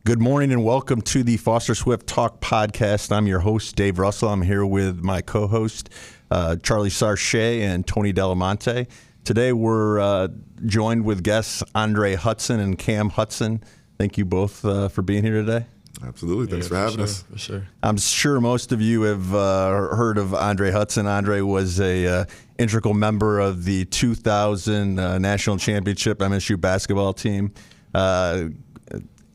Good morning and welcome to the Foster Swift Talk podcast. I'm your host, Dave Russell. I'm here with my co-host, Charlie Sarche and Tony Delamonte. Today we're joined with guests Andre Hutson and Cam Hutson. Thank you both for being here today. Absolutely. Thanks for having us. For sure. I'm sure most of you have heard of Andre Hutson. Andre was a integral member of the 2000 National Championship MSU basketball team.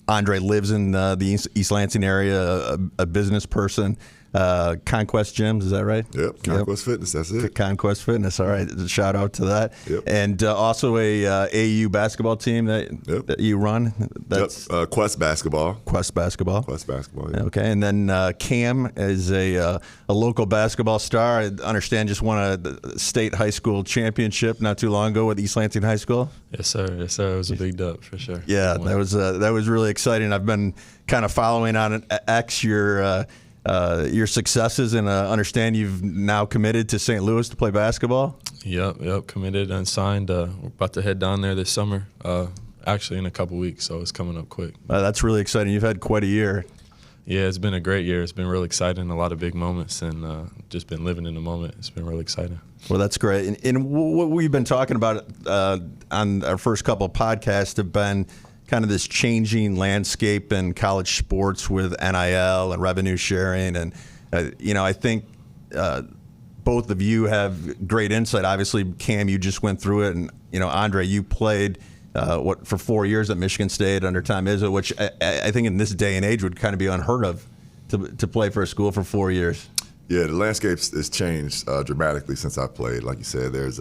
Andre lives in the East Lansing area, a business person. Conquest Gyms, is that right? Yep, Conquest Fitness, that's it. Conquest Fitness, all right. Shout out to that. Yep. And also a AU basketball team that you run. That's Quest Basketball. Quest Basketball. Quest Basketball, yeah. Okay, and then Cam is a local basketball star. I understand just won a state high school championship not too long ago with East Lansing High School. Yes, sir. Yes, sir. It was a big dub for sure. Yeah, that was really exciting. I've been kind of following on X your successes, and understand you've now committed to St. Louis to play basketball. Yep. Committed and signed. We're about to head down there this summer. Actually, in a couple weeks, so it's coming up quick. That's really exciting. You've had quite a year. Yeah, it's been a great year. It's been really exciting. A lot of big moments, and just been living in the moment. It's been really exciting. Well, that's great. And what we've been talking about on our first couple of podcasts have been kind of this changing landscape in college sports with NIL and revenue sharing. And, I think both of you have great insight. Obviously, Cam, you just went through it. And, Andre, you played, for 4 years at Michigan State under Tom Izzo, which I think in this day and age would kind of be unheard of to play for a school for 4 years. Yeah, the landscape has changed dramatically since I played. Like you said, there's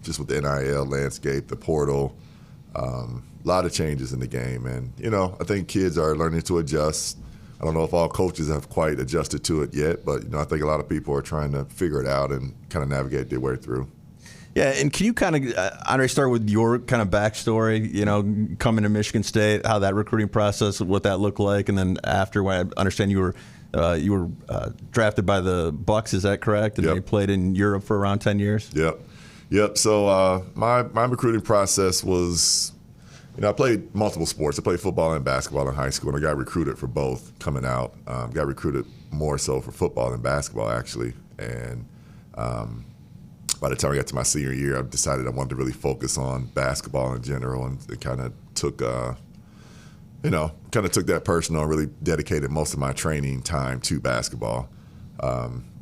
just with the NIL landscape, the portal, a lot of changes in the game. And, I think kids are learning to adjust. I don't know if all coaches have quite adjusted to it yet, but, I think a lot of people are trying to figure it out and kind of navigate their way through. Yeah, and can you kind of, Andre, start with your kind of backstory, coming to Michigan State, how that recruiting process, what that looked like, and then after, when I understand you were drafted by the Bucks, is that correct? And Yep. you played in Europe for around 10 years? Yep. So my recruiting process was, I played multiple sports. I played football and basketball in high school, and I got recruited for both coming out. Got recruited more so for football than basketball, actually. And by the time I got to my senior year, I decided I wanted to really focus on basketball in general, and it kind of took, took that personal and really dedicated most of my training time to basketball.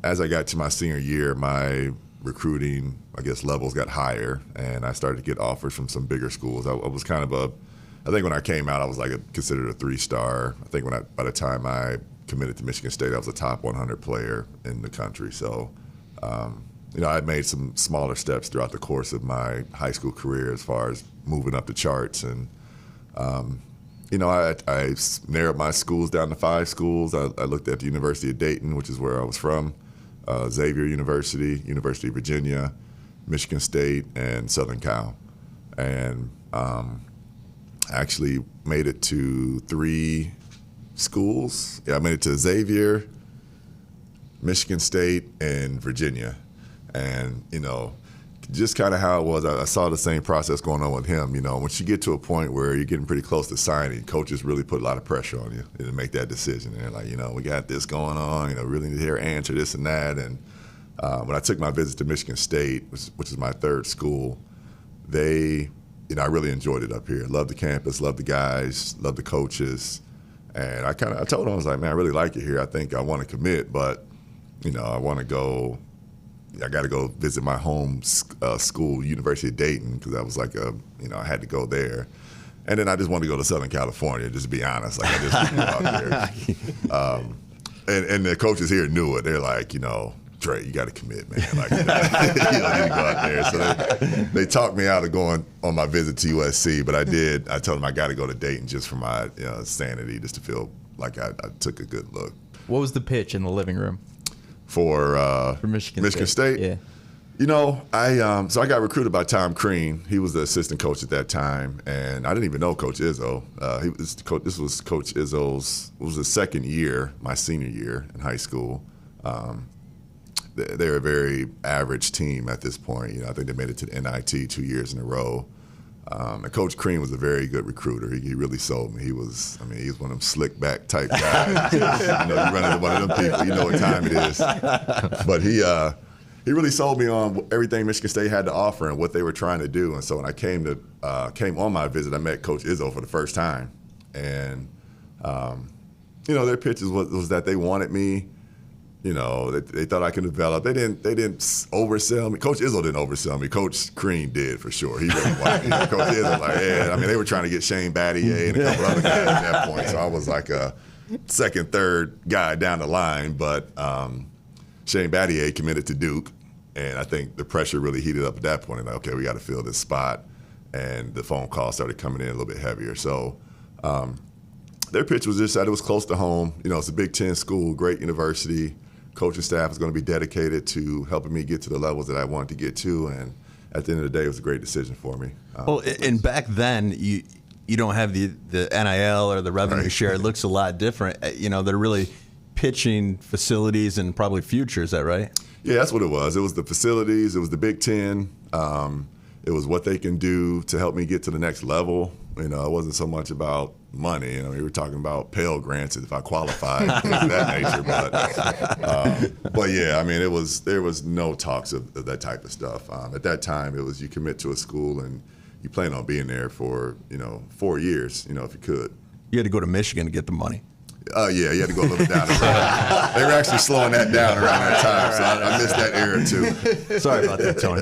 As I got to my senior year, my recruiting, levels got higher, and I started to get offers from some bigger schools. I was kind of I think when I came out, I was considered a 3-star. I think by the time I committed to Michigan State, I was a top 100 player in the country. So, I made some smaller steps throughout the course of my high school career as far as moving up the charts. And, I narrowed my schools down to 5 schools. I looked at the University of Dayton, which is where I was from, Xavier University, University of Virginia, Michigan State, and Southern Cal. And actually made it to 3 schools. Yeah, I made it to Xavier, Michigan State, and Virginia. And, just kind of how it was, I saw the same process going on with him. Once you get to a point where you're getting pretty close to signing, coaches really put a lot of pressure on you to make that decision. And they're like, we got this going on, really need to hear answer this and that. And when I took my visit to Michigan State, which is my 3rd school, I really enjoyed it up here. Loved the campus, loved the guys, loved the coaches. And I told them, I was like, man, I really like it here. I think I want to commit, but, I want to go. I got to go visit my home school, University of Dayton, because I was I had to go there. And then I just wanted to go to Southern California, just to be honest. I just wanted to go out there. And the coaches here knew it. They're like, Dre, you got to commit, man. You need to go out there. So they talked me out of going on my visit to USC, but I did. I told them I got to go to Dayton just for my sanity, just to feel like I took a good look. What was the pitch in the living room? For Michigan State? Yeah. So I got recruited by Tom Crean. He was the assistant coach at that time, and I didn't even know Coach Izzo. This was Coach Izzo's. It was his 2nd year, my senior year in high school. They're a very average team at this point. I think they made it to the NIT 2 years in a row. And Coach Crean was a very good recruiter. He really sold me. He was one of them slick back type guys. You run into one of them people, you know what time it is. But he really sold me on everything Michigan State had to offer and what they were trying to do. And so when I came on my visit, I met Coach Izzo for the first time. And, their pitches was that they wanted me. They thought I could develop. They didn't oversell me. Coach Izzo didn't oversell me. Coach Crean did for sure. He really wanted me. Coach Izzo, they were trying to get Shane Battier and a couple other guys at that point. So I was like a second, third guy down the line. But Shane Battier committed to Duke, and I think the pressure really heated up at that point. Like, okay, we got to fill this spot, and the phone calls started coming in a little bit heavier. So. Their pitch was just that it was close to home. It's a Big Ten school, great university. Coaching staff is going to be dedicated to helping me get to the levels that I wanted to get to, and at the end of the day, it was a great decision for me. And back then, you don't have the NIL or the revenue share. It looks a lot different. They're really pitching facilities and probably future. Is that right? Yeah, that's what it was. It was the facilities. It was the Big Ten. It was what they can do to help me get to the next level. It wasn't so much about money. We were talking about Pell Grants if I qualified, things of that nature. But yeah, there was no talks of that type of stuff. At that time, it was you commit to a school and you plan on being there for 4 years, if you could. You had to go to Michigan to get the money. Yeah, you had to go a little bit down the road. They were actually slowing that down around that time, so I missed that era too. Sorry about that, Tony.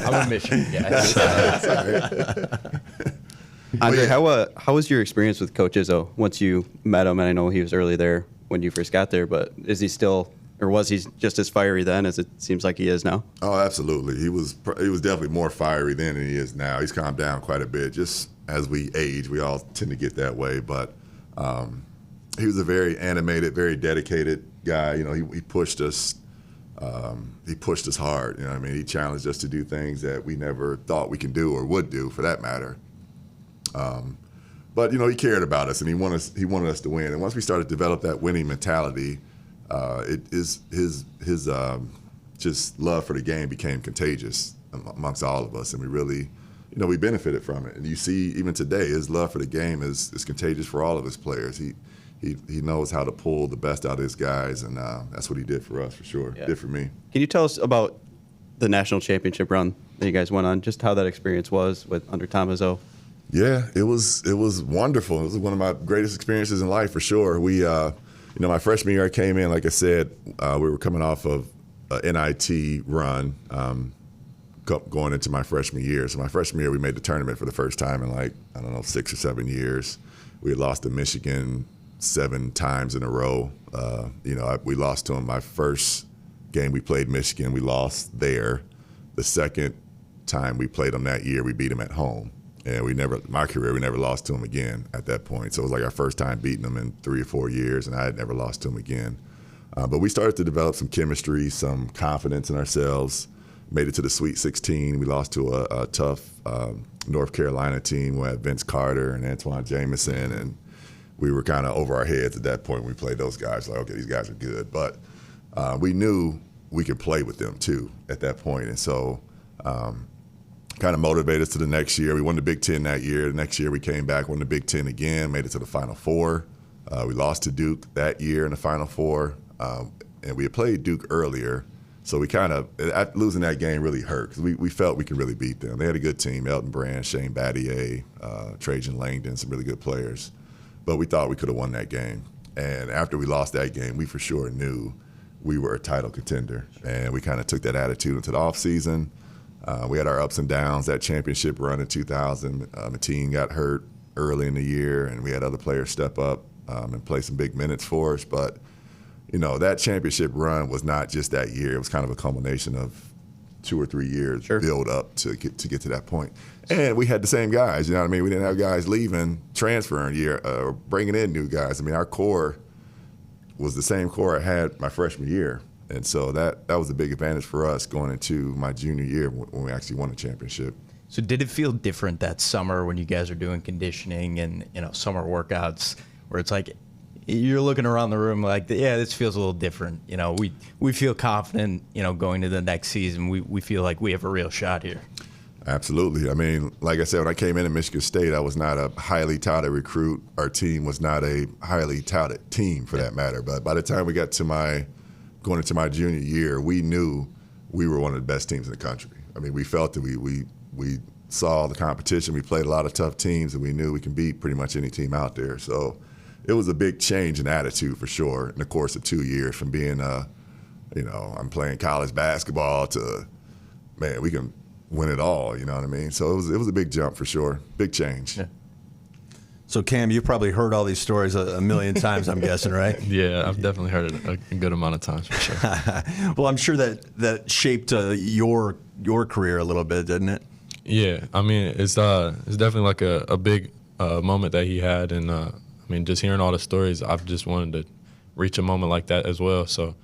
I'm a Michigan guy. Andre, how was your experience with Coach Izzo once you met him? And I know he was early there when you first got there, but is he still, or was he just as fiery then as it seems like he is now? Oh, absolutely. He was definitely more fiery then than he is now. He's calmed down quite a bit. Just as we age, we all tend to get that way. But he was a very animated, very dedicated guy. He pushed us. He pushed us hard. He challenged us to do things that we never thought we can do or would do, for that matter. But he cared about us, and he wanted us to win. And once we started to develop that winning mentality, his just love for the game became contagious amongst all of us, and we really, we benefited from it. And you see, even today, his love for the game is contagious for all of his players. He knows how to pull the best out of his guys, and that's what he did for us, for sure. Yeah. Did for me. Can you tell us about the national championship run that you guys went on, just how that experience was under Tom Izzo? Yeah, it was wonderful. It was one of my greatest experiences in life, for sure. We, my freshman year I came in, like I said, we were coming off of a NIT run going into my freshman year. So my freshman year, we made the tournament for the first time in 6 or 7 years. We had lost to Michigan 7 times in a row. We lost to them my first game we played Michigan. We lost there. The second time we played them that year, we beat them at home. And we never lost to them again at that point. So it was like our first time beating them in 3 or 4 years, and I had never lost to them again. But we started to develop some chemistry, some confidence in ourselves, made it to the Sweet 16. We lost to a tough North Carolina team who had Vince Carter and Antoine Jameson, and we were kind of over our heads at that point when we played those guys. Like, okay, these guys are good. But we knew we could play with them, too, at that point. And so kind of motivated us to the next year. We won the Big Ten that year. The next year we came back, won the Big Ten again, made it to the Final Four. We lost to Duke that year in the Final Four. And we had played Duke earlier. So we losing that game really hurt because we felt we could really beat them. They had a good team, Elton Brand, Shane Battier, Trajan Langdon, some really good players. But we thought we could have won that game. And after we lost that game, we for sure knew we were a title contender. And we kind of took that attitude into the offseason. We had our ups and downs. That championship run in 2000, Mateen got hurt early in the year, and we had other players step up and play some big minutes for us. But, that championship run was not just that year. It was kind of a culmination of 2 or 3 years build up to get to that point. And we had the same guys, We didn't have guys leaving, transferring or bringing in new guys. Our core was the same core I had my freshman year. And so that was a big advantage for us going into my junior year when we actually won the championship. So did it feel different that summer when you guys are doing conditioning and summer workouts, where it's like you're looking around the room like, yeah, this feels a little different. We feel confident, going to the next season. We feel like we have a real shot here. Absolutely. I mean, like I said, when I came in at Michigan State, I was not a highly touted recruit. Our team was not a highly touted team, for that matter. But by the time we got to going into my junior year, we knew we were one of the best teams in the country. I mean, we felt that we saw the competition. We played a lot of tough teams, and we knew we can beat pretty much any team out there. So it was a big change in attitude for sure in the course of 2 years, from being, I'm playing college basketball to, man, we can win it all, you know what I mean? So it was a big jump for sure, big change. Yeah. So Cam, you've probably heard all these stories a million times, I'm guessing, right? Yeah, I've definitely heard it a good amount of times for sure. Well, I'm sure that shaped your career a little bit, didn't it? Yeah, I mean, it's definitely like a big moment that he had, and I mean, just hearing all the stories, I've just wanted to reach a moment like that as well. So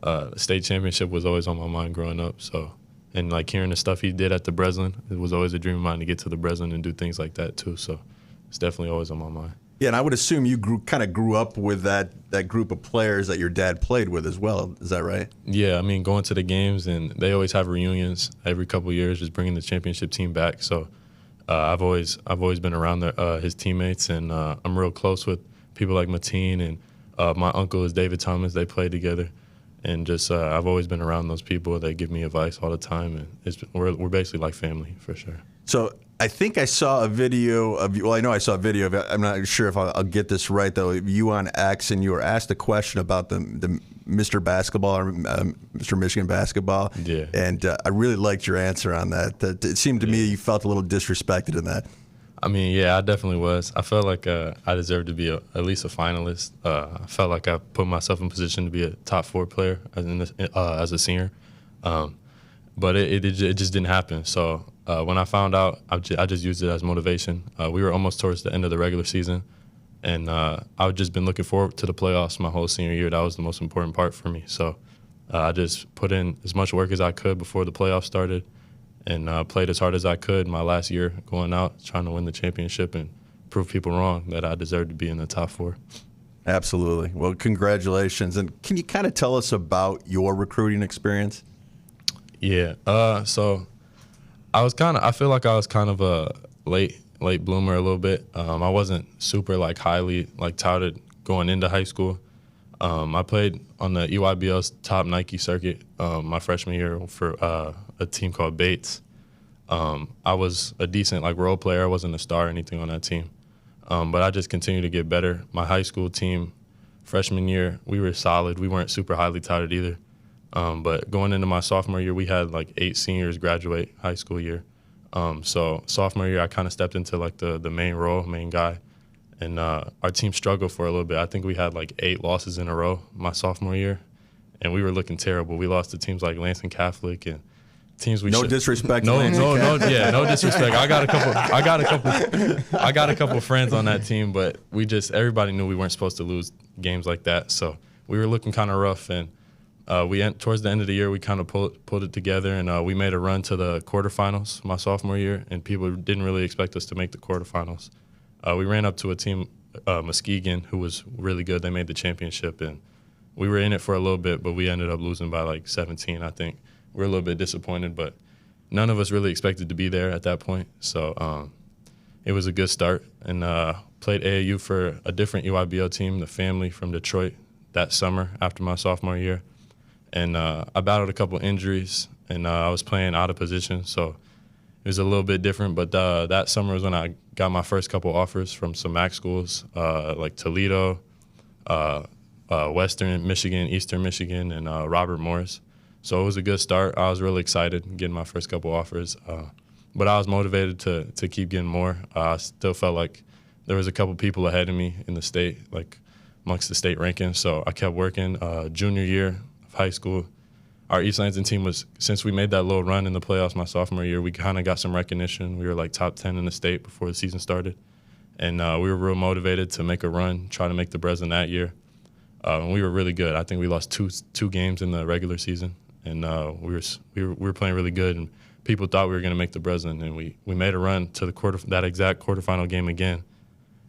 the state championship was always on my mind growing up. So, and like hearing the stuff he did at the Breslin, it was always a dream of mine to get to the Breslin and do things like that too. So it's definitely always on my mind. Yeah, and I would assume you grew up with that group of players that your dad played with as well. Is that right? Yeah, I mean, going to the games, and they always have reunions every couple of years, just bringing the championship team back. So I've always been around his teammates, and I'm real close with people like Mateen, and my uncle is David Thomas. They played together, and just I've always been around those people. They give me advice all the time, and we're basically like family for sure. So I think I saw a video of you. Well, I know I saw a video of it. I'm not sure if I'll get this right, though. You on X, and you were asked a question about the Mr. Basketball or Mr. Michigan Basketball. Yeah. And I really liked your answer on that. It seemed to me you felt a little disrespected in that. I mean, yeah, I definitely was. I felt like I deserved to be at least a finalist. I felt like I put myself in position to be a top 4 player as a senior. But it just didn't happen. So when I found out, I just used it as motivation. We were almost towards the end of the regular season, and I've just been looking forward to the playoffs my whole senior year. That was the most important part for me. So I just put in as much work as I could before the playoffs started, and played as hard as I could my last year going out, trying to win the championship and prove people wrong that I deserved to be in the top 4. Absolutely. Well, congratulations. And can you kind of tell us about your recruiting experience? Yeah. So I feel like I was kind of a late bloomer a little bit. I wasn't super highly touted going into high school. I played on the EYBL's top Nike circuit my freshman year for a team called Bates. I was a decent role player. I wasn't a star or anything on that team, but I just continued to get better. My high school team, freshman year, we were solid. We weren't super highly touted either. But going into my sophomore year, we had 8 seniors graduate high school year. So sophomore year, I kind of stepped into the main guy, and our team struggled for a little bit. I think we had 8 losses in a row my sophomore year, and we were looking terrible. We lost to teams like Lansing Catholic and teams we no should. Disrespect. No disrespect. I got a couple friends on that team, but everybody knew we weren't supposed to lose games like that. So we were looking kind of rough, and towards the end of the year, we kind of pulled it together, and we made a run to the quarterfinals my sophomore year, and people didn't really expect us to make the quarterfinals. We ran up to a team, Muskegon, who was really good. They made the championship, and we were in it for a little bit, but we ended up losing by 17, I think. We were a little bit disappointed, but none of us really expected to be there at that point. So it was a good start, and played AAU for a different EYBL team, the Family from Detroit, that summer after my sophomore year. And I battled a couple injuries, and I was playing out of position, so it was a little bit different. But that summer was when I got my first couple offers from some MAC schools, like Toledo, Western Michigan, Eastern Michigan, and Robert Morris. So it was a good start. I was really excited getting my first couple offers, but I was motivated to keep getting more. I still felt like there was a couple people ahead of me in the state, amongst the state rankings. So I kept working. Junior year of high school, our East Lansing team since we made that little run in the playoffs my sophomore year, we kind of got some recognition. We were top 10 in the state before the season started. And we were real motivated to make a run, try to make the Breslin that year. And we were really good. I think we lost two games in the regular season. And we were playing really good, and people thought we were going to make the Breslin, and we made a run to that exact quarterfinal game again,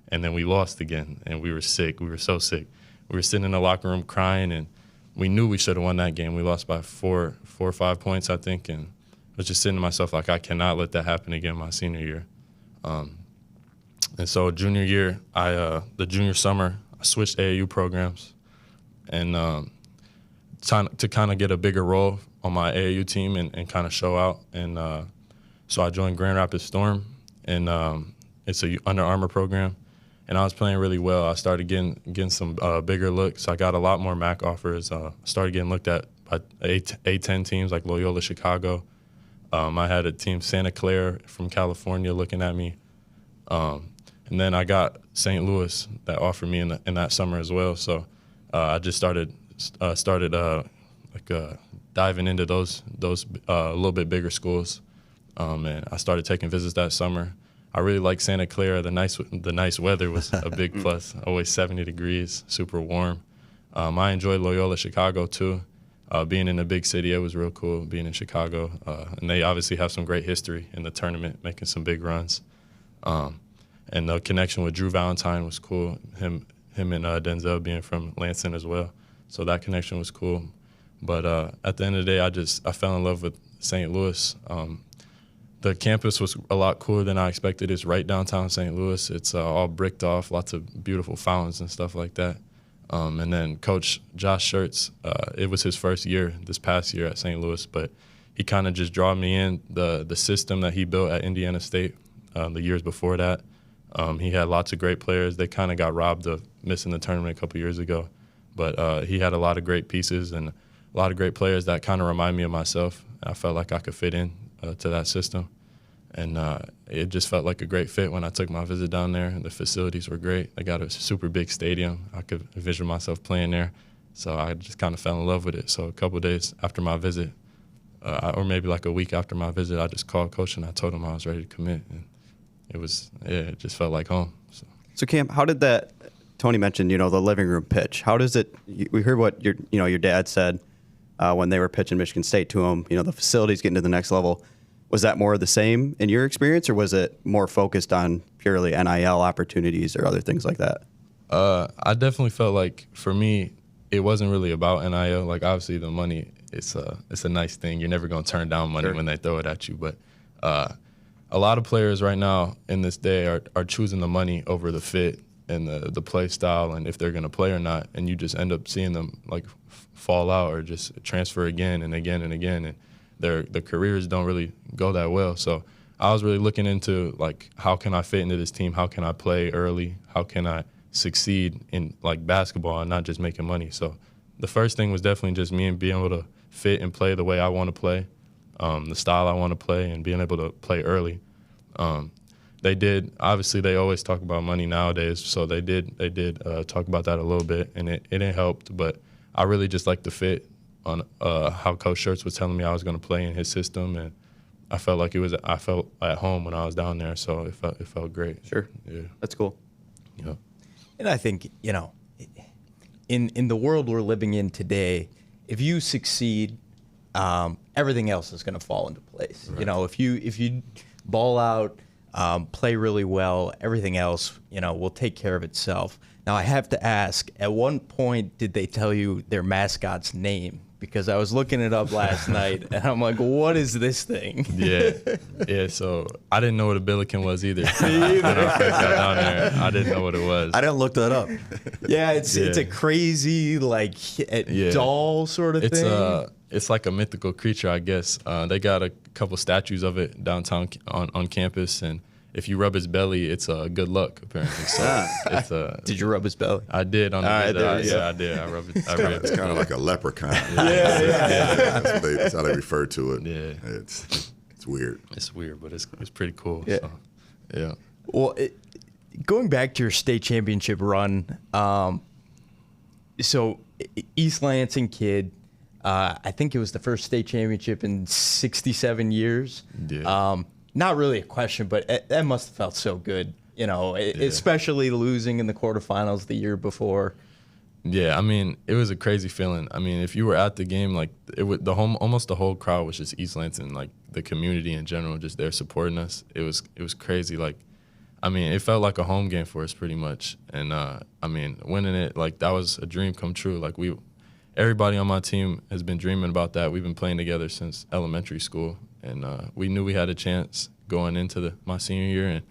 and then we lost again, and we were sick. We were so sick. We were sitting in the locker room crying, and we knew we should have won that game. We lost by 4 or 5 points, I think, and it was just saying to myself, like, I cannot let that happen again my senior year. And so junior year, the junior summer, I switched AAU programs, and to kind of get a bigger role on my AAU team and kind of show out. And so I joined Grand Rapids Storm, and it's a Under Armour program. And I was playing really well. I started getting some bigger looks. I got a lot more MAC offers. Started getting looked at by A10 teams like Loyola Chicago. I had a team, Santa Clara from California, looking at me. And then I got St. Louis that offered me in that summer as well. So I just started diving into those a little bit bigger schools. And I started taking visits that summer. I really liked Santa Clara. The nice weather was a big plus. Always 70 degrees, super warm. I enjoyed Loyola Chicago too. Being in a big city, it was real cool being in Chicago. And they obviously have some great history in the tournament, making some big runs. And the connection with Drew Valentine was cool. Him and Denzel being from Lansing as well. So that connection was cool. But at the end of the day, I fell in love with St. Louis. The campus was a lot cooler than I expected. It's right downtown St. Louis. It's all bricked off, lots of beautiful fountains and stuff like that. And then Coach Josh Schertz, it was his first year this past year at St. Louis, but he kind of just drew me in. The system that he built at Indiana State the years before that, he had lots of great players. They kind of got robbed of missing the tournament a couple years ago. But he had a lot of great pieces and a lot of great players that kind of remind me of myself. I felt like I could fit in to that system. And it just felt like a great fit when I took my visit down there. The facilities were great. They got a super big stadium. I could envision myself playing there. So I just kind of fell in love with it. So a couple of days after my visit, or maybe like a week after my visit, I just called Coach and I told him I was ready to commit. And it just felt like home. So Cam, how did that, Tony mentioned, the living room pitch. How does it, we heard what your dad said when they were pitching Michigan State to him, the facilities getting to the next level. Was that more of the same in your experience, or was it more focused on purely NIL opportunities or other things like that? I definitely felt like, for me, it wasn't really about NIL. Like, obviously, the money, it's a nice thing. You're never going to turn down money when they throw it at you. But a lot of players right now in this day are choosing the money over the fit and the play style and if they're going to play or not. And you just end up seeing them, like, fall out or just transfer again and again and again. And their careers don't really go that well. So I was really looking into, like, how can I fit into this team? How can I play early? How can I succeed in, like, basketball and not just making money? So the first thing was definitely just me and being able to fit and play the way I want to play, the style I want to play, and being able to play early. Obviously they always talk about money nowadays, so they did talk about that a little bit, and it helped. But I really just liked the fit on how Coach Schertz was telling me I was going to play in his system, and I felt at home when I was down there, so it felt great. Sure. Yeah. That's cool. Yeah. And I think, in the world we're living in today, if you succeed, everything else is going to fall into place. Right. If you ball out, play really well, everything else, will take care of itself. Now, I have to ask, at one point, did they tell you their mascot's name? Because I was looking it up last night, and I'm like, what is this thing? Yeah. So I didn't know what a Billiken was either. When I first got down there, I didn't know what it was. I didn't look that up. Yeah, it's a crazy, doll sort of thing. It's like a mythical creature, I guess. They got a couple statues of it downtown on campus, and if you rub his belly, it's good luck, apparently. So Did you rub his belly? I did on the visit. there I did. I rubbed it. It's kind of like a leprechaun. Yeah. That's how they refer to it. Yeah. It's weird. It's weird, but it's pretty cool. Yeah. So, yeah. Well, going back to your state championship run, so East Lansing kid, I think it was the first state championship in 67 years. Yeah. Not really a question, but that must have felt so good, especially losing in the quarterfinals the year before. Yeah, I mean, it was a crazy feeling. I mean, if you were at the game, like almost the whole crowd was just East Lansing, like the community in general, just there supporting us. It was crazy. Like, I mean, it felt like a home game for us pretty much. And I mean, winning it, like, that was a dream come true. Like, everybody on my team has been dreaming about that. We've been playing together since elementary school, and we knew we had a chance going into my senior year, and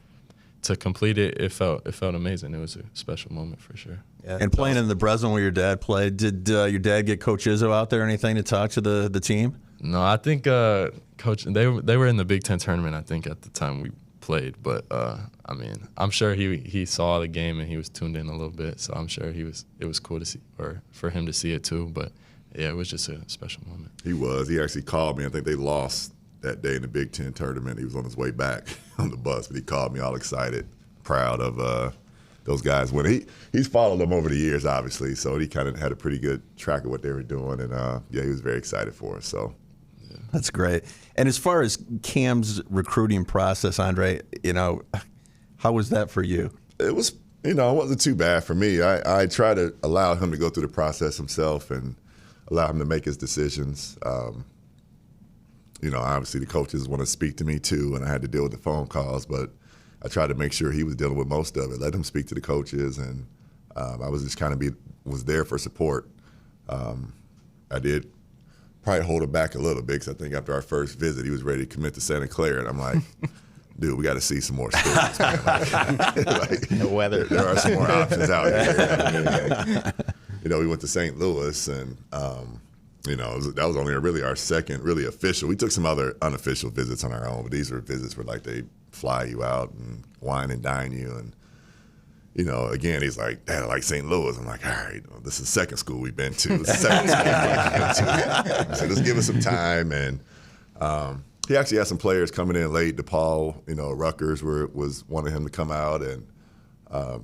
to complete it, it felt amazing. It was a special moment for sure. Yeah, And playing in the Breslin where your dad played, did your dad get Coach Izzo out there or anything to talk to the team? No, I think Coach, they were in the Big Ten tournament, I think, at the time we played. But I mean, I'm sure he saw the game and he was tuned in a little bit. So I'm sure it was cool to see, or for him to see it too. But yeah, it was just a special moment. He was. He actually called me. I think they lost that day in the Big Ten tournament. He was on his way back on the bus, but he called me all excited, proud of those guys winning. He's followed them over the years, obviously, so he kind of had a pretty good track of what they were doing, and yeah, he was very excited for us. So that's great. And as far as Cam's recruiting process, Andre, how was that for you? it was, it wasn't too bad for me. I try to allow him to go through the process himself and allow him to make his decisions. Obviously the coaches want to speak to me too, and I had to deal with the phone calls, but I tried to make sure he was dealing with most of it. Let him speak to the coaches, and I was just kind of was there for support. I did probably hold him back a little bit because I think after our first visit, he was ready to commit to Santa Clara, and I'm like, dude, we got to see some more schools, man. The weather. There are some more options out there. We went to St. Louis, and that was only really our second really official. We took some other unofficial visits on our own, but these were visits where like they fly you out and wine and dine you, and again, he's like, Dad, I like St. Louis. I'm like, all right, this is the second school we've been to. This is the second school we've been to. So just give us some time. And he actually had some players coming in late. DePaul, Rutgers was wanting him to come out. And I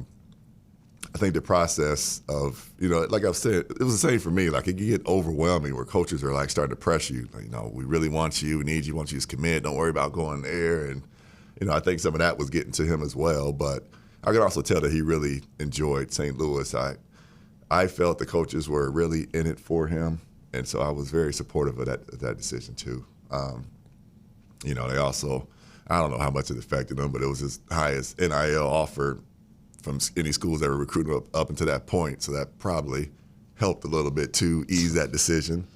think the process of, like I've said, it was the same for me. Like, it could get overwhelming where coaches are like starting to press you. Like, we really want you. We need you. We want you to commit. Don't worry about going there. And, I think some of that was getting to him as well. But I could also tell that he really enjoyed St. Louis. I felt the coaches were really in it for him, and so I was very supportive of that decision too. They also, I don't know how much it affected them, but it was as high as NIL offered from any schools that were recruiting up until that point, so that probably helped a little bit to ease that decision.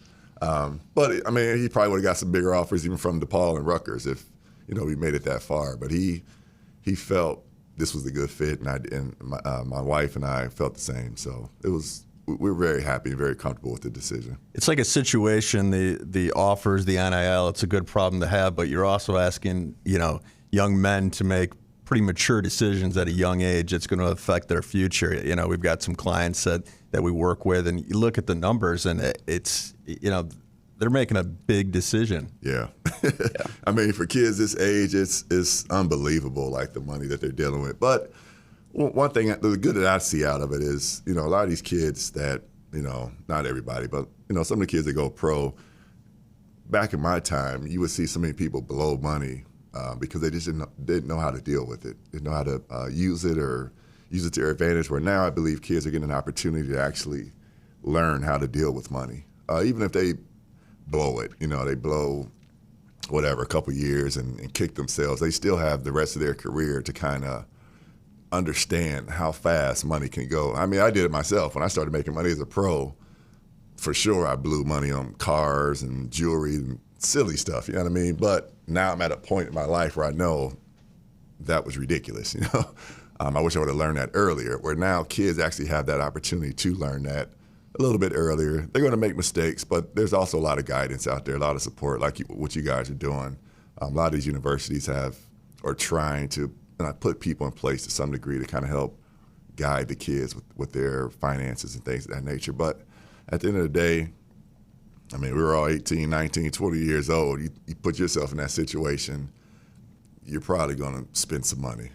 But I mean, he probably would have got some bigger offers even from DePaul and Rutgers if we made it that far. But he felt this was a good fit, and my wife and I felt the same. So we were very happy and very comfortable with the decision. It's like a situation, the offers, the NIL, it's a good problem to have, but you're also asking, young men to make pretty mature decisions at a young age. It's going to affect their future. We've got some clients that we work with, and you look at the numbers, and it's, they're making a big decision. Yeah. I mean, for kids this age, it's unbelievable, like the money that they're dealing with. But one thing, the good that I see out of it is, a lot of these kids that, not everybody, but, some of the kids that go pro, back in my time, you would see so many people blow money because they just didn't know how to deal with it, didn't know how to use it or use it to their advantage, where now I believe kids are getting an opportunity to actually learn how to deal with money. Even if they blow it, they blow whatever, a couple years and kick themselves, they still have the rest of their career to kind of understand how fast money can go. I mean, I did it myself. When I started making money as a pro, for sure I blew money on cars and jewelry and silly stuff, you know what I mean? But now I'm at a point in my life where I know that was ridiculous, I wish I would have learned that earlier, where now kids actually have that opportunity to learn that a little bit earlier. They're going to make mistakes, but there's also a lot of guidance out there, a lot of support, like what you guys are doing. A lot of these universities are trying to put people in place to some degree to kind of help guide the kids with their finances and things of that nature. But at the end of the day, I mean, we were all 18, 19, 20 years old. You put yourself in that situation, you're probably going to spend some money,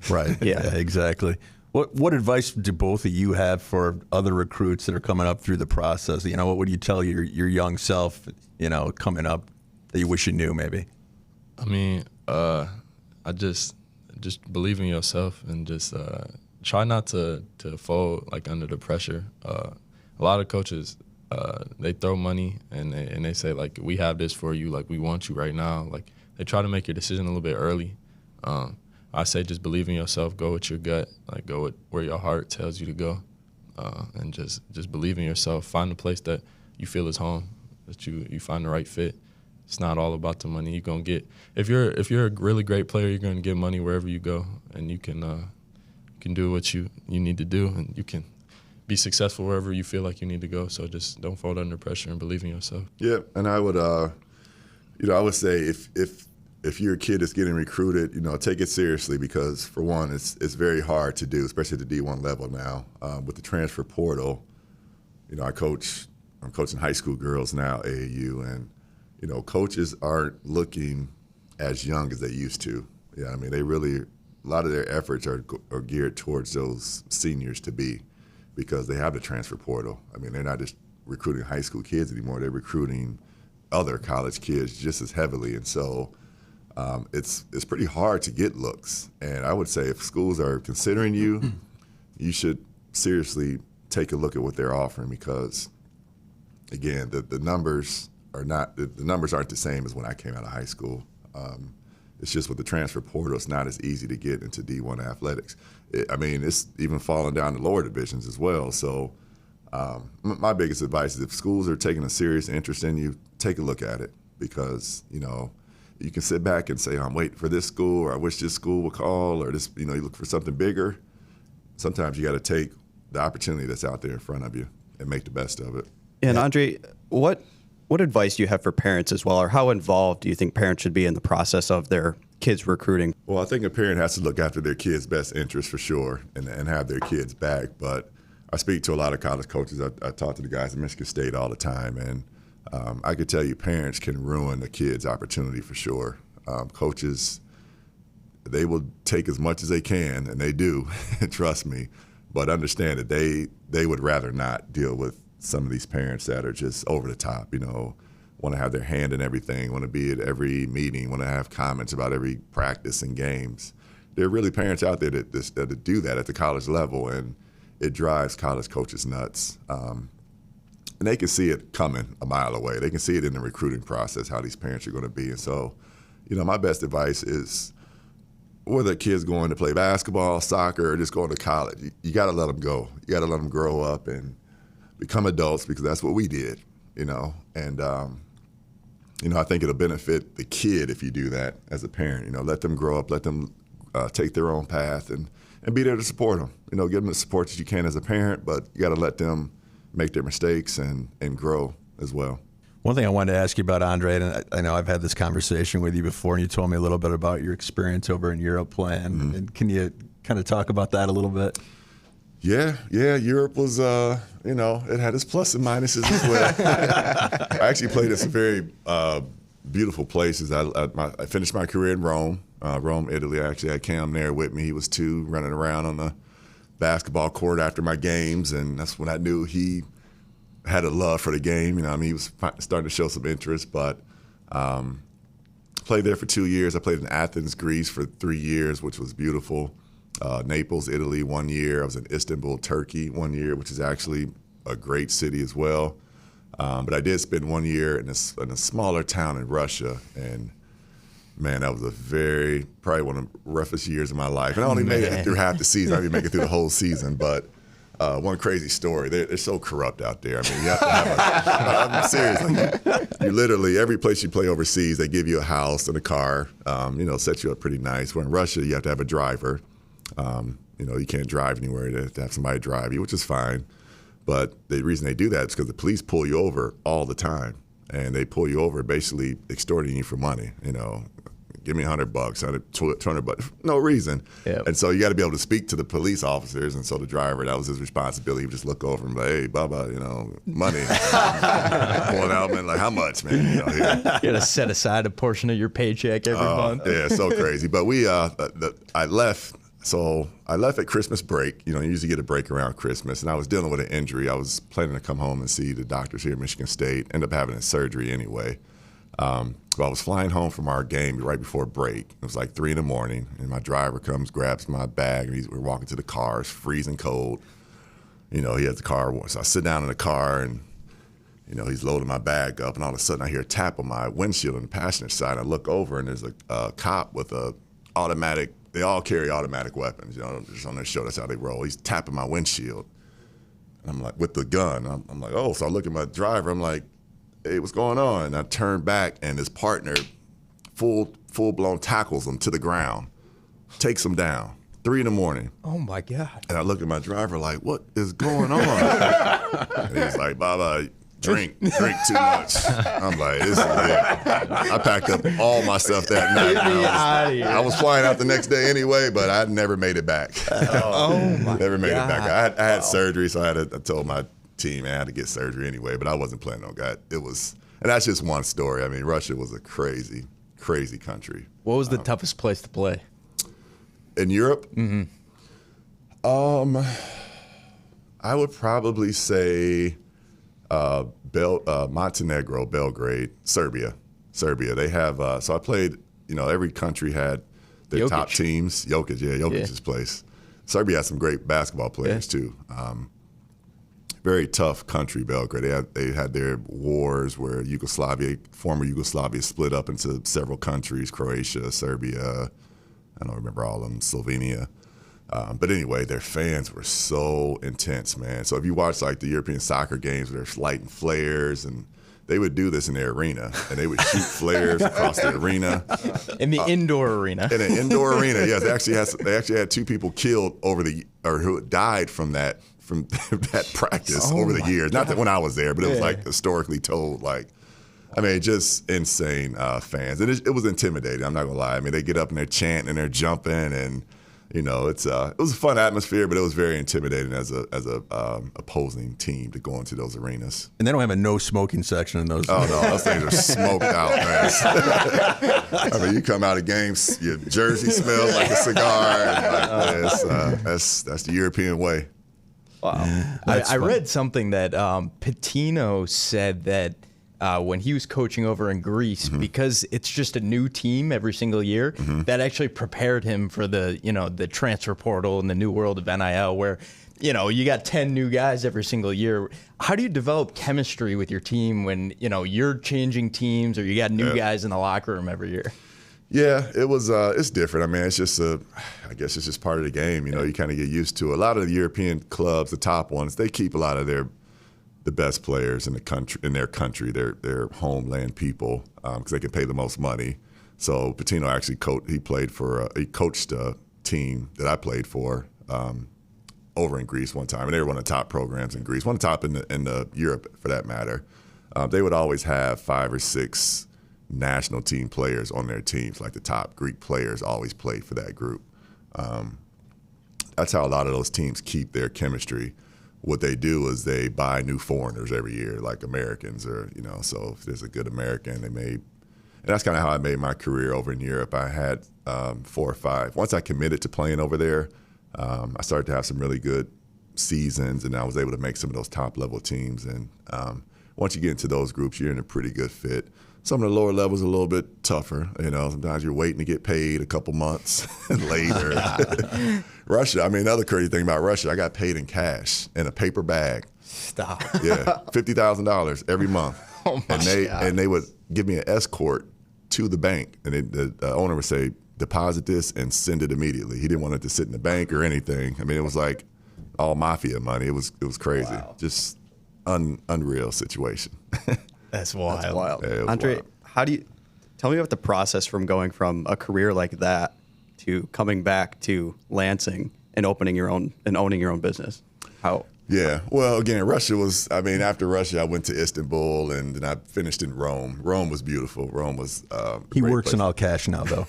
Right. Yeah, exactly. What advice do both of you have for other recruits that are coming up through the process? What would you tell your young self, coming up that you wish you knew maybe? I mean, I just believe in yourself and just try not to fold like under the pressure. A lot of coaches, they throw money and they say like, we have this for you, like we want you right now. Like they try to make your decision a little bit early. I say just believe in yourself, go with your gut, like go with where your heart tells you to go, and just believe in yourself. Find a place that you feel is home, that you find the right fit. it's not all about the money. You're gonna get if you're a really great player, you're gonna get money wherever you go, and you can do what you need to do, and you can be successful wherever you feel like you need to go. So just don't fold under pressure and believe in yourself. Yeah, and I would, I would say if you're a kid that's getting recruited, take it seriously because for one, it's very hard to do, especially at the D1 level now with the transfer portal. I'm coaching high school girls now, AAU, and coaches aren't looking as young as they used to. Yeah, I mean, a lot of their efforts are geared towards those seniors to be, because they have the transfer portal. I mean, they're not just recruiting high school kids anymore; they're recruiting other college kids just as heavily, and so it's pretty hard to get looks. And I would say if schools are considering you, you should seriously take a look at what they're offering, because again, the numbers aren't the same as when I came out of high school. It's just with the transfer portal, it's not as easy to get into D1 athletics. It's even falling down to lower divisions as well. So my biggest advice is if schools are taking a serious interest in you, take a look at it, because, you can sit back and say, I'm waiting for this school, or I wish this school would call, or this, you look for something bigger. Sometimes you got to take the opportunity that's out there in front of you and make the best of it. And Andre, what advice do you have for parents as well, or how involved do you think parents should be in the process of their kids recruiting? Well, I think a parent has to look after their kids' best interest for sure, and have their kids back. But I speak to a lot of college coaches. I talk to the guys at Michigan State all the time, and I could tell you parents can ruin a kid's opportunity for sure. Coaches, they will take as much as they can, and they do, trust me, but understand that they would rather not deal with some of these parents that are just over the top, want to have their hand in everything, want to be at every meeting, want to have comments about every practice and games. There are really parents out there that do that at the college level, and it drives college coaches nuts. And they can see it coming a mile away. They can see it in the recruiting process, how these parents are going to be. And so, my best advice is whether a kid's going to play basketball, soccer, or just going to college, you got to let them go. You got to let them grow up and become adults, because that's what we did, And, I think it'll benefit the kid if you do that as a parent. Let them grow up, let them take their own path, and be there to support them. Give them the support that you can as a parent, but you got to let them make their mistakes and grow as well. One thing I wanted to ask you about, Andre, and I know I've had this conversation with you before, and you told me a little bit about your experience over in Europe playing. Mm-hmm. And can you kind of talk about that a little bit? Yeah. Europe was, it had its plus and minuses as well. I actually played in some very beautiful places. I finished my career in Rome, Italy. I actually had Cam there with me. He was 2, running around on the basketball court after my games, and that's when I knew he had a love for the game. He was starting to show some interest, but played there for 2 years. I played in Athens, Greece for 3 years, which was beautiful. Naples, Italy 1 year. I was in Istanbul, Turkey 1 year, which is actually a great city as well. But I did spend 1 year in a smaller town in Russia, and man, that was probably one of the roughest years of my life. And I only made it through half the season. I didn't make it through the whole season. But one crazy story, they're so corrupt out there. You have to have I'm serious. You literally, every place you play overseas, they give you a house and a car, set you up pretty nice. Where in Russia, you have to have a driver. You can't drive anywhere. You have to have somebody drive you, which is fine. But the reason they do that is because the police pull you over all the time. And they pull you over basically extorting you for money, Give me $100, $200, no reason. Yep. And so you got to be able to speak to the police officers. And so the driver, that was his responsibility. He would just look over and be like, hey, Bubba, money. Pulling out, man, like, how much, man? You got to set aside a portion of your paycheck every month. Yeah, so crazy. But I left. So I left at Christmas break. You usually get a break around Christmas. And I was dealing with an injury. I was planning to come home and see the doctors here at Michigan State. Ended up having a surgery anyway. So I was flying home from our game right before break. It was like 3 a.m, and my driver comes, grabs my bag, and we're walking to the car. It's freezing cold. He has the car. So I sit down in the car, and he's loading my bag up, and all of a sudden I hear a tap on my windshield on the passenger side. I look over, and there's a cop with a automatic. They all carry automatic weapons, just on their show. That's how they roll. He's tapping my windshield. And I'm like, with the gun. I'm like, oh. So I look at my driver. I'm like, hey, what's going on? And I turned back, and his partner full-blown tackles him to the ground, takes him down, 3 a.m. Oh, my God. And I looked at my driver like, what is going on? And he's like, Baba, drink too much. I'm like, this is it. I packed up all my stuff that night. I was flying out the next day anyway, but I never made it back. Oh, my Never made God. it back. I had surgery, so I told my team I had to get surgery anyway, but I wasn't planning on that. And that's just one story. I mean, Russia was a crazy, crazy country. What was the toughest place to play? In Europe? Mm-hmm. I would probably say Montenegro, Belgrade, Serbia. They have, so I played, every country had their top teams. Jokic's place. Serbia had some great basketball players too. Very tough country, Belgrade. They had their wars where former Yugoslavia split up into several countries, Croatia, Serbia, I don't remember all of them, Slovenia. But anyway, their fans were so intense, man. So if you watch like the European soccer games where they're lighting flares, and they would do this in their arena, and they would shoot flares across the arena. In the indoor arena. In an indoor arena, yes. They actually had 2 people killed who died from that practice over the years. Not that when I was there, but it was like historically told. Like, I mean, just insane fans, and it was intimidating. I'm not gonna lie. I mean, they get up and they're chanting and they're jumping, and it was a fun atmosphere, but it was very intimidating as a opposing team to go into those arenas. And they don't have a no smoking section in those. Oh no, those things are smoked out, man. I mean, you come out of games, your jersey smells like a cigar. And that's the European way. Wow. I read something that Pitino said that when he was coaching over in Greece, because it's just a new team every single year, that actually prepared him for the transfer portal and the new world of NIL, where you got 10 new guys every single year. How do you develop chemistry with your team when you're changing teams or you got new guys in the locker room every year? Yeah, it was. It's different. I mean, it's just I guess it's just part of the game. You kind of get used to it. A lot of the European clubs, the top ones, they keep a lot of the best players in their country, their homeland people, because they can pay the most money. So Pitino actually he coached a team that I played for over in Greece one time, and they were one of the top programs in Greece, one of the top in the Europe for that matter. They would always have 5 or 6 national team players on their teams, like the top Greek players always played for that group. That's how a lot of those teams keep their chemistry. What they do is they buy new foreigners every year, like Americans, so if there's a good American, and that's kind of how I made my career over in Europe. I had 4 or 5. Once I committed to playing over there, I started to have some really good seasons, and I was able to make some of those top level teams. And once you get into those groups, you're in a pretty good fit. Some of the lower levels are a little bit tougher. Sometimes you're waiting to get paid a couple months later. Russia, I mean, another crazy thing about Russia, I got paid in cash in a paper bag. Stop. Yeah, $50,000 every month. Oh my God. And they would give me an escort to the bank, and the owner would say, deposit this and send it immediately. He didn't want it to sit in the bank or anything. I mean, it was like all mafia money. It was crazy. Wow. Just unreal situation. That's wild. That's wild. Yeah, it was Andre, wild. Tell me about the process from going from a career like that to coming back to Lansing and owning your own business? How? Yeah. Well, again, Russia was, after Russia, I went to Istanbul, and then I finished in Rome. Rome was beautiful. Rome was He works in all cash now, though.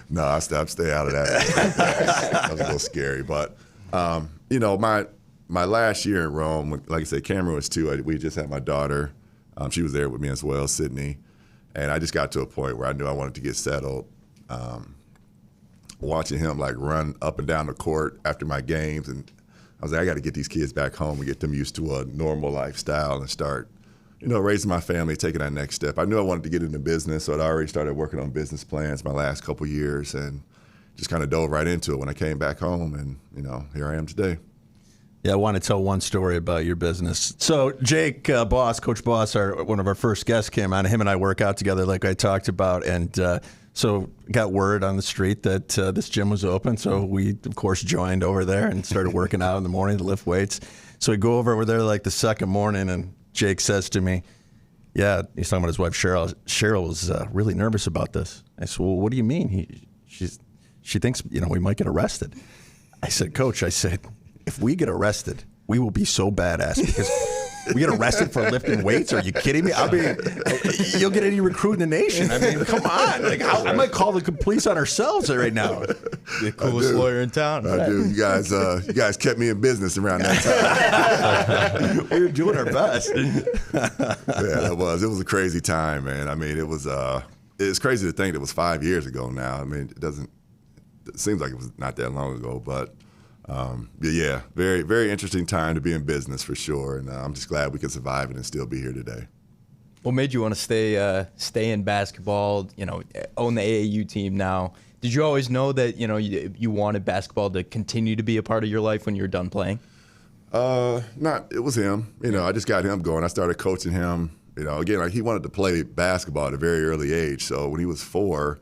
No, I stay out of that. That was a little scary. But, my last year in Rome, like I said, Cameron was 2. We just had my daughter. She was there with me as well, Sydney. And I just got to a point where I knew I wanted to get settled. Watching him run up and down the court after my games, and I was like, I got to get these kids back home and get them used to a normal lifestyle and start, raising my family, taking that next step. I knew I wanted to get into business, so I'd already started working on business plans my last couple years, and just kind of dove right into it when I came back home, and here I am today. Yeah, I want to tell one story about your business. So Jake Coach Boss, one of our first guests, came on. Him and I work out together like I talked about, and so got word on the street that this gym was open. So we, of course, joined over there and started working out in the morning to lift weights. So we go over there the second morning, and Jake says to me, yeah, he's talking about his wife, Cheryl. Cheryl was really nervous about this. I said, well, what do you mean? She thinks, we might get arrested. I said, Coach, if we get arrested, we will be so badass because we get arrested for lifting weights. Are you kidding me? I mean, you'll get any recruit in the nation. I mean, come on. Like, I might call the police on ourselves right now. The coolest lawyer in town. I do. You guys kept me in business around that time. We were doing our best. Yeah, it was. It was a crazy time, man. I mean, it's crazy to think it was 5 years ago now. I mean, it seems like it was not that long ago, but yeah, very, very interesting time to be in business for sure. And I'm just glad we could survive it and still be here today. What made you want to stay in basketball, own the AAU team now? Did you always know that, you wanted basketball to continue to be a part of your life when you were done playing? It was him. I just got him going. I started coaching him. Again, like he wanted to play basketball at a very early age. So when he was 4,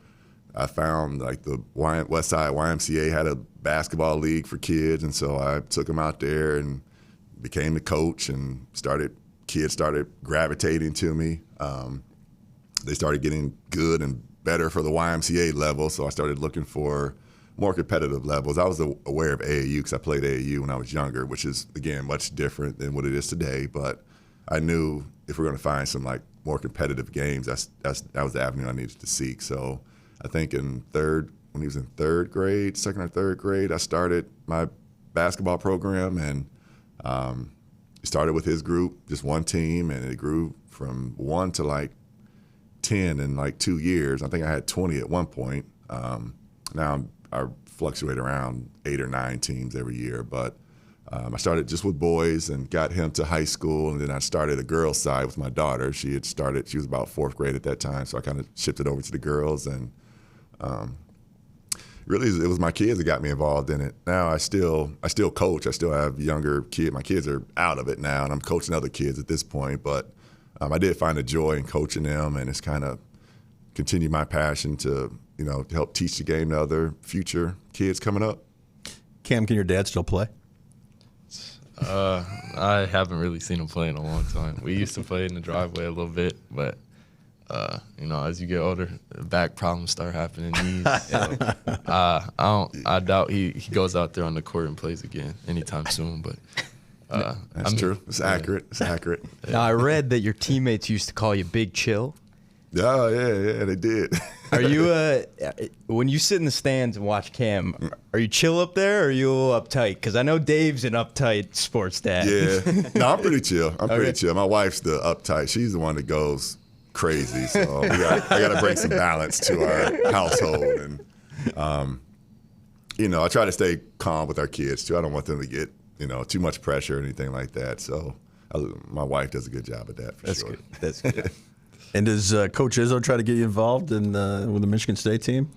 I found like the West Side YMCA had a basketball league for kids, and so I took him out there and became the coach. And kids started gravitating to me. They started getting good and better for the YMCA level, so I started looking for more competitive levels. I was aware of AAU because I played AAU when I was younger, which is again much different than what it is today. But I knew if we're going to find some like more competitive games, that was the avenue I needed to seek. So I think when he was in second or third grade, I started my basketball program, and it started with his group, just one team, and it grew from 1 to like 10 in like 2 years. I think I had 20 at one point. Now I fluctuate around 8 or 9 teams every year, but I started just with boys and got him to high school, and then I started a girls' side with my daughter. She was about 4th grade at that time, so I kind of shifted over to the girls, and really it was my kids that got me involved in it. Now I still coach. I still have younger kids. My kids are out of it now, and I'm coaching other kids at this point, but I did find a joy in coaching them, and it's kind of continued my passion to help teach the game to other future kids coming up. Cam, can your dad still play? I haven't really seen him play in a long time. We used to play in the driveway a little bit, but as you get older, back problems start happening. Knees. I doubt he goes out there on the court and plays again anytime soon. But that's true. It's accurate. It's accurate. Now I read that your teammates used to call you Big Chill. Oh yeah, they did. Are you when you sit in the stands and watch Cam, are you chill up there or are you a little uptight? Because I know Dave's an uptight sports dad. Yeah, no, I'm pretty chill. Pretty chill. My wife's the uptight. She's the one that goes crazy. So I got to bring some balance to our household, and I try to stay calm with our kids too. I don't want them to get too much pressure or anything like that. So my wife does a good job at that for sure. Good. That's good. And does Coach Izzo try to get you involved with the Michigan State team?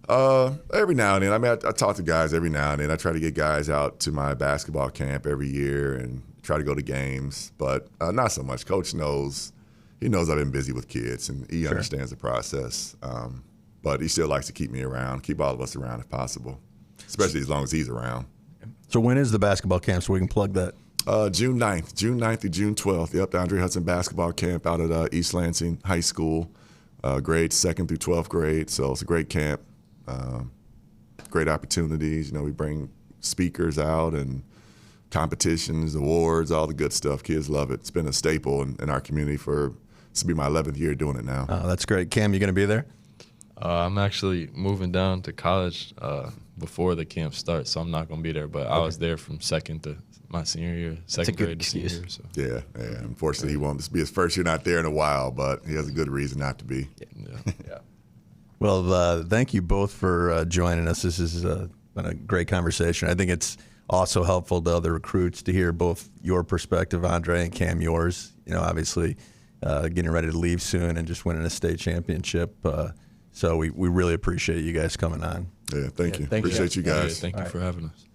Every now and then. I mean, I talk to guys every now and then. I try to get guys out to my basketball camp every year and try to go to games, but not so much. Coach knows. He knows I've been busy with kids, and he understands the process. But he still likes to keep me around, keep all of us around if possible, especially as long as he's around. So when is the basketball camp so we can plug that? June 9th through June 12th. Yep, the Andre Hutson basketball camp out at East Lansing High School, grades 2nd through 12th grade. So it's a great camp, great opportunities. We bring speakers out and competitions, awards, all the good stuff. Kids love it. It's been a staple in our community this will be my 11th year doing it now. Oh, that's great. Cam, you going to be there? I'm actually moving down to college before the camp starts, so I'm not going to be there. But I was there from second to my senior year, second grade to senior year. So. Yeah. Unfortunately, he won't be his first year not there in a while, but he has a good reason not to be. Yeah. Well, thank you both for joining us. This has been a great conversation. I think it's also helpful to other recruits to hear both your perspective, Andre, and Cam, yours. Obviously getting ready to leave soon and just winning a state championship. So we really appreciate you guys coming on. Yeah, thank you. Thank you. Appreciate you guys. Thank you for having us.